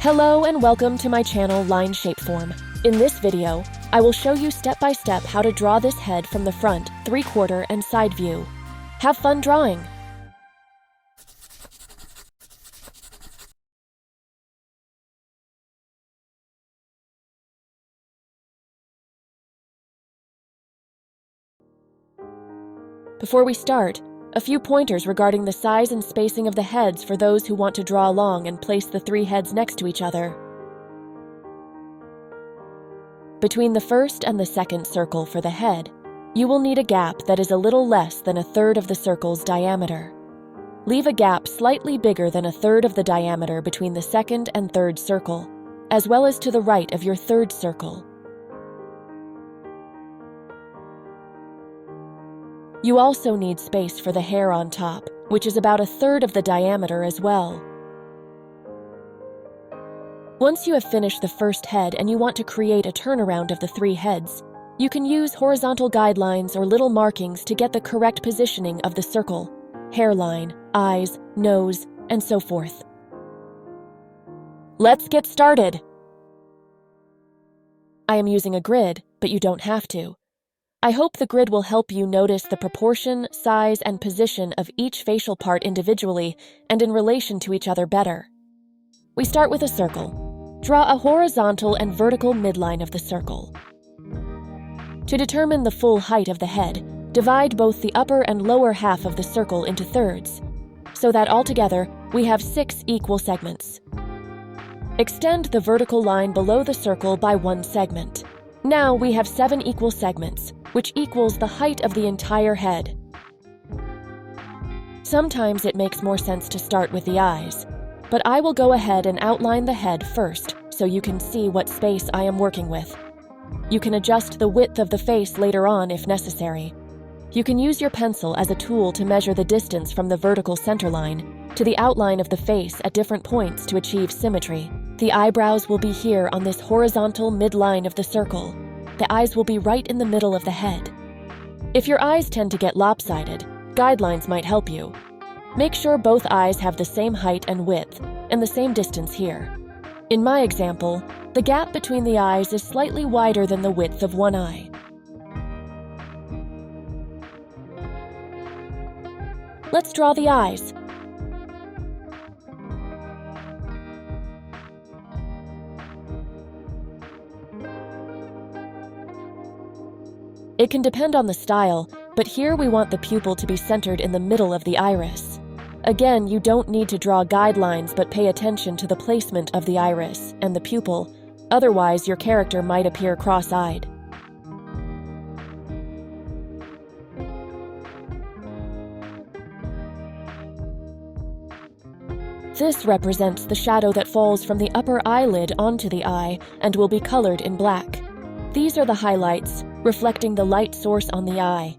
Hello and welcome to my channel Line Shapeform. In this video, I will show you step by step how to draw this head from the front, 3/4, and side view. Have fun drawing! Before we start, a few pointers regarding the size and spacing of the heads for those who want to draw along and place the three heads next to each other. Between the first and the second circle for the head, you will need a gap that is a little less than 1/3 of the circle's diameter. Leave a gap slightly bigger than 1/3 of the diameter between the second and third circle, as well as to the right of your third circle. You also need space for the hair on top, which is about 1/3 of the diameter as well. Once you have finished the first head and you want to create a turnaround of the three heads, you can use horizontal guidelines or little markings to get the correct positioning of the circle, hairline, eyes, nose, and so forth. Let's get started! I am using a grid, but you don't have to. I hope the grid will help you notice the proportion, size, and position of each facial part individually and in relation to each other better. We start with a circle. Draw a horizontal and vertical midline of the circle. To determine the full height of the head, divide both the upper and lower half of the circle into thirds, so that altogether we have 6 equal segments. Extend the vertical line below the circle by 1 segment. Now we have 7 equal segments, which equals the height of the entire head. Sometimes it makes more sense to start with the eyes, but I will go ahead and outline the head first so you can see what space I am working with. You can adjust the width of the face later on if necessary. You can use your pencil as a tool to measure the distance from the vertical center line to the outline of the face at different points to achieve symmetry. The eyebrows will be here on this horizontal midline of the circle. The eyes will be right in the middle of the head. If your eyes tend to get lopsided, guidelines might help you. Make sure both eyes have the same height and width, and the same distance here. In my example, the gap between the eyes is slightly wider than the width of one eye. Let's draw the eyes. It can depend on the style, but here we want the pupil to be centered in the middle of the iris. Again, you don't need to draw guidelines, but pay attention to the placement of the iris and the pupil, otherwise your character might appear cross-eyed. This represents the shadow that falls from the upper eyelid onto the eye and will be colored in black. These are the highlights, reflecting the light source on the eye.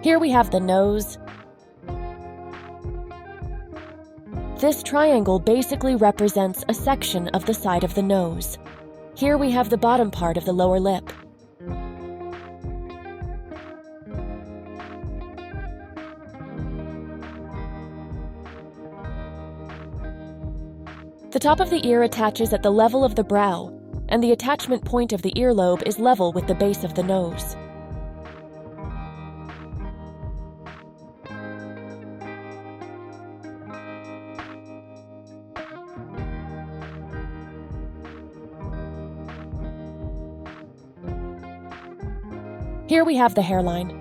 Here we have the nose. This triangle basically represents a section of the side of the nose. Here we have the bottom part of the lower lip. The top of the ear attaches at the level of the brow, and the attachment point of the earlobe is level with the base of the nose. Here we have the hairline.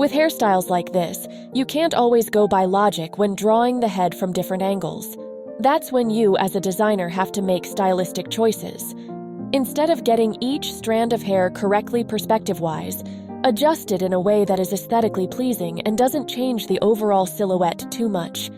With hairstyles like this, you can't always go by logic when drawing the head from different angles. That's when you, as a designer, have to make stylistic choices. Instead of getting each strand of hair correctly perspective-wise, adjust it in a way that is aesthetically pleasing and doesn't change the overall silhouette too much.